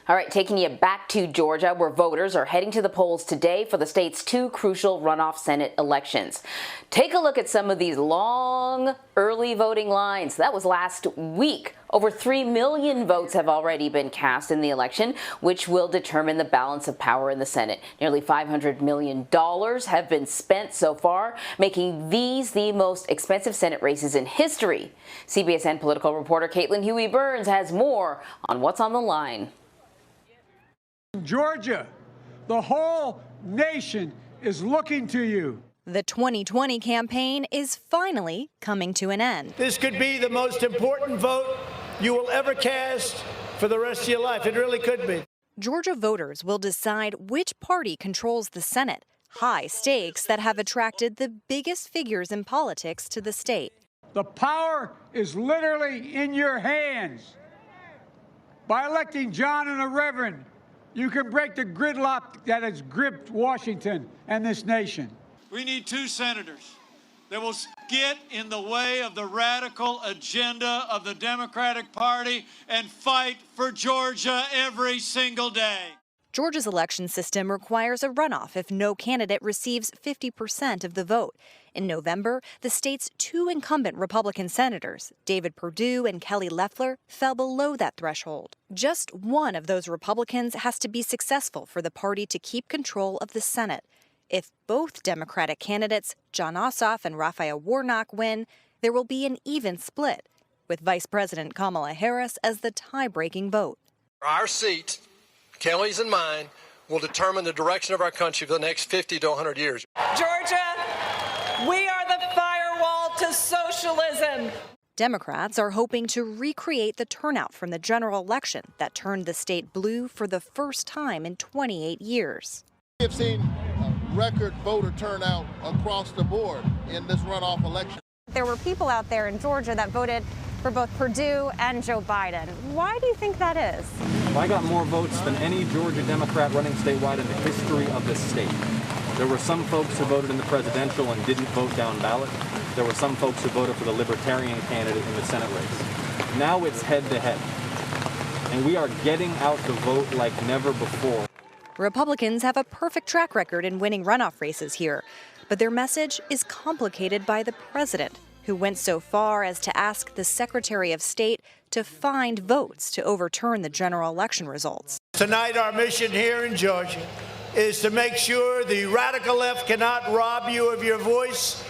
All right, taking you back to Georgia, where voters are heading to the polls today for the state's two crucial runoff Senate elections. Take a look at some of these long early voting lines. That was last week. Over 3 million votes have already been cast in the election, which will determine the balance of power in the Senate. Nearly $500 million have been spent so far, making these the most expensive Senate races in history. CBSN political reporter Caitlin Huey-Burns has more on what's on the line. Georgia, the whole nation is looking to you. The 2020 campaign is finally coming to an end. This could be the most important vote you will ever cast for the rest of your life. It really could be. Georgia voters will decide which party controls the Senate, high stakes that have attracted the biggest figures in politics to the state. The power is literally in your hands. By electing John and the Reverend, you can break the gridlock that has gripped Washington and this nation. We need two senators that will get in the way of the radical agenda of the Democratic Party and fight for Georgia every single day. Georgia's election system requires a runoff if no candidate receives 50% of the vote. In November, the state's two incumbent Republican senators, David Perdue and Kelly Loeffler, fell below that threshold. Just one of those Republicans has to be successful for the party to keep control of the Senate. If both Democratic candidates, Jon Ossoff and Raphael Warnock, win, there will be an even split, with Vice President Kamala Harris as the tie-breaking vote. Our seat, Kelly's and mine, will determine the direction of our country for the next 50 to 100 years. Georgia, we are the firewall to socialism. Democrats are hoping to recreate the turnout from the general election that turned the state blue for the first time in 28 years. We have seen record voter turnout across the board in this runoff election. There were people out there in Georgia that voted for both Perdue and Joe Biden. Why do you think that is? I got more votes than any Georgia Democrat running statewide in the history of this state. There were some folks who voted in the presidential and didn't vote down ballot. There were some folks who voted for the Libertarian candidate in the Senate race. Now it's head-to-head, and we are getting out the vote like never before. Republicans have a perfect track record in winning runoff races here, but their message is complicated by the president, who went so far as to ask the Secretary of State to find votes to overturn the general election results. Tonight, our mission here in Georgia is to make sure the radical left cannot rob you of your voice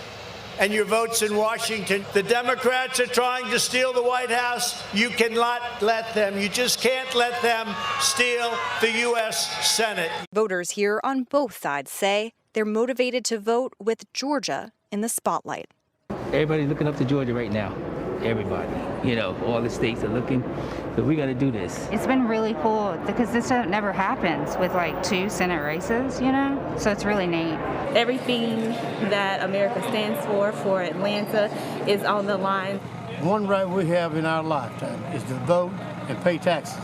and your votes in Washington. The Democrats are trying to steal the White House. You cannot let them. You just can't let them steal the U.S. Senate. Voters here on both sides say they're motivated to vote with Georgia in the spotlight. Everybody's looking up to Georgia right now. Everybody. You know, all the states are looking. But we got to do this. It's been really cool because this never happens with like two Senate races, you know? So it's really neat. Everything that America stands for Atlanta is on the line. One right we have in our lifetime is to vote and pay taxes.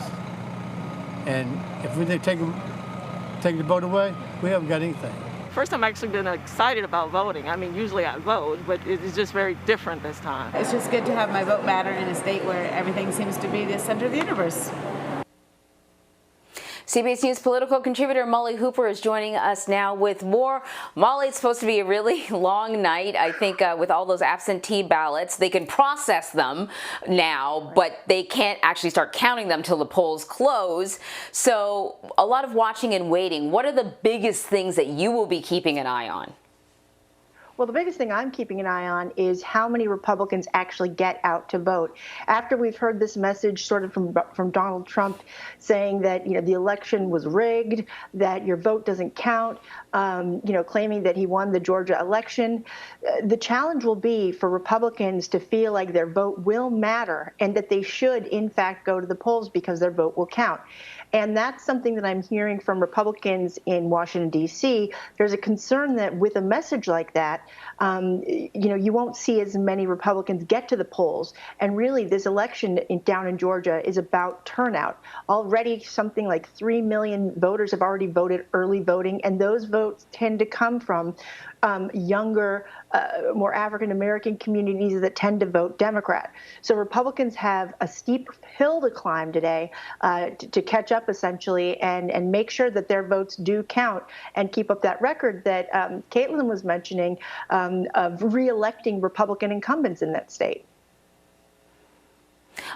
And if we take the vote away, we haven't got anything. First time I've actually been excited about voting. I mean, usually I vote, but it's just very different this time. It's just good to have my vote matter in a state where everything seems to be the center of the universe. CBS News political contributor Molly Hooper is joining us now with more. Molly, it's supposed to be a really long night. I think with all those absentee ballots, they can process them now, but they can't actually start counting them till the polls close. So a lot of watching and waiting. What are the biggest things that you will be keeping an eye on? Well, the biggest thing I'm keeping an eye on is how many Republicans actually get out to vote. After we've heard this message sort of from Donald Trump saying that, you know, the election was rigged, that your vote doesn't count, claiming that he won the Georgia election, the challenge will be for Republicans to feel like their vote will matter and that they should, in fact, go to the polls because their vote will count. And that's something that I'm hearing from Republicans in Washington, D.C. There's a concern that with a message like that, you won't see as many Republicans get to the polls. And really, this election down in Georgia is about turnout. Already, something like 3 million voters have already voted early voting, and those votes tend to come from younger, more African-American communities that tend to vote Democrat. So Republicans have a steep hill to climb today to catch up, essentially, and make sure that their votes do count and keep up that record that Caitlin was mentioning of re-electing Republican incumbents in that state.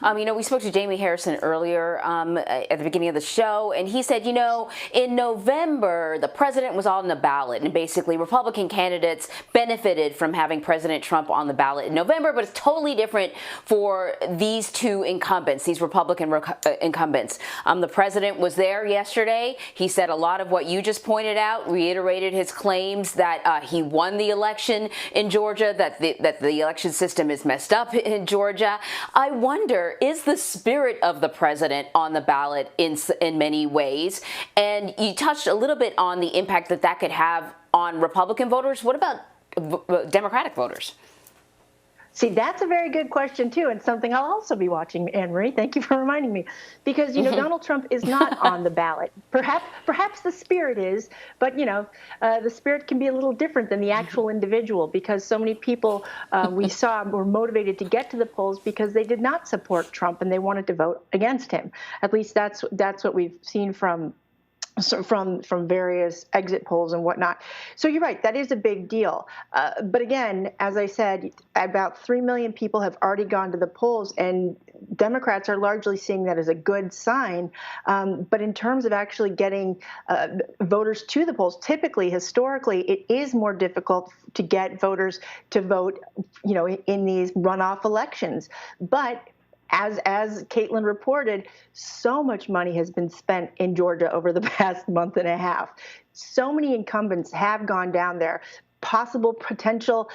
We spoke to Jamie Harrison earlier at the beginning of the show, and he said, in November, the president was on the ballot, and basically Republican candidates benefited from having President Trump on the ballot in November, but it's totally different for these two incumbents, these Republican incumbents. The president was there yesterday. He said a lot of what you just pointed out, reiterated his claims that he won the election in Georgia, that the election system is messed up in Georgia. I wonder, is the spirit of the president on the ballot in many ways? And you touched a little bit on the impact that could have on Republican voters. What about Democratic voters? See, that's a very good question, too, and something I'll also be watching, Anne-Marie. Thank you for reminding me. Because, Donald Trump is not on the ballot. Perhaps the spirit is, but, the spirit can be a little different than the actual individual, because so many people we saw were motivated to get to the polls because they did not support Trump and they wanted to vote against him. At least that's what we've seen from various exit polls and whatnot. So you're right, that is a big deal. But again, as I said, about 3 million people have already gone to the polls, and Democrats are largely seeing that as a good sign. But in terms of actually getting voters to the polls, typically, historically, it is more difficult to get voters to vote, in these runoff elections. But as Caitlin reported, so much money has been spent in Georgia over the past month and a half. So many incumbents have gone down there. Possible potential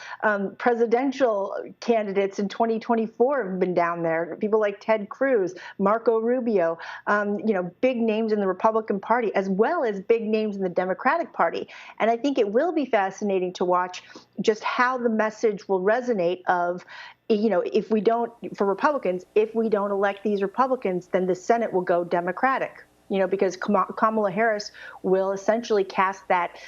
presidential candidates in 2024 have been down there. People like Ted Cruz, Marco Rubio, big names in the Republican Party, as well as big names in the Democratic Party. And I think it will be fascinating to watch just how the message will resonate of, if we don't, for Republicans, if we don't elect these Republicans, then the Senate will go Democratic. Because Kamala Harris will essentially cast that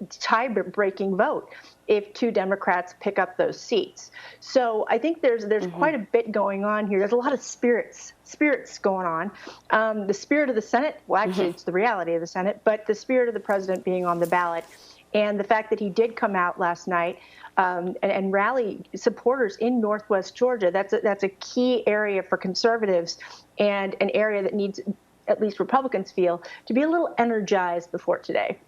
tie-breaking vote if two Democrats pick up those seats. So I think there's quite a bit going on here. There's a lot of spirits going on. The spirit of the Senate, well, actually, it's the reality of the Senate, but the spirit of the president being on the ballot, and the fact that he did come out last night and rally supporters in Northwest Georgia. That's a key area for conservatives, and an area that needs, at least Republicans feel, to be a little energized before today.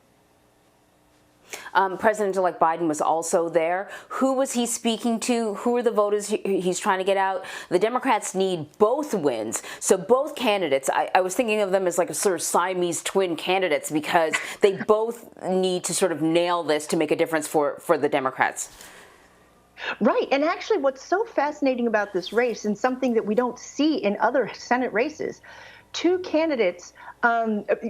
President-elect Biden was also there. Who was he speaking to? Who are the voters he's trying to get out? The Democrats need both wins. So both candidates, I was thinking of them as like a sort of Siamese twin candidates, because they both need to sort of nail this to make a difference for the Democrats. Right. And actually, what's so fascinating about this race, and something that we don't see in other Senate races,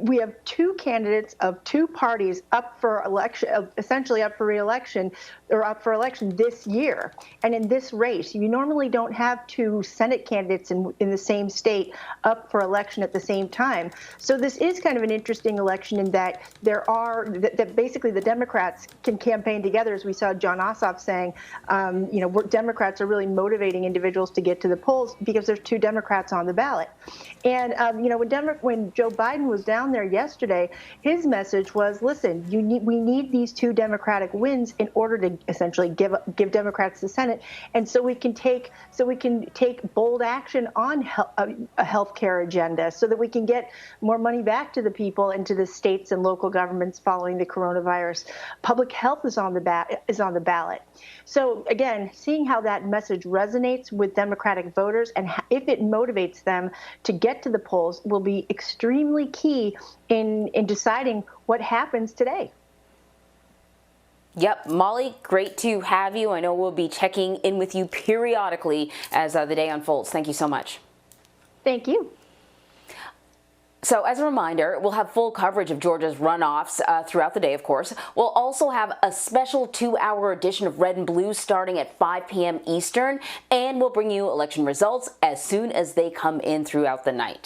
we have two candidates of two parties up for election, essentially up for re-election, or up for election this year. And in this race, you normally don't have two Senate candidates in the same state up for election at the same time. So this is kind of an interesting election in that that basically the Democrats can campaign together, as we saw John Ossoff saying. Democrats are really motivating individuals to get to the polls because there's two Democrats on the ballot. And when Joe Biden was down there yesterday, his message was, listen, we need these two Democratic wins in order to essentially give Democrats the Senate, and so we can take bold action on a health care agenda, so that we can get more money back to the people and to the states and local governments following the coronavirus. Public health is on the ballot. So again, seeing how that message resonates with Democratic voters, and if it motivates them to get to the polls, will be extremely key in deciding what happens today. Yep. Molly, great to have you. I know we'll be checking in with you periodically as the day unfolds. Thank you so much. Thank you. So as a reminder, we'll have full coverage of Georgia's runoffs throughout the day, of course. We'll also have a special 2-hour edition of Red and Blue starting at 5 p.m. Eastern, and we'll bring you election results as soon as they come in throughout the night.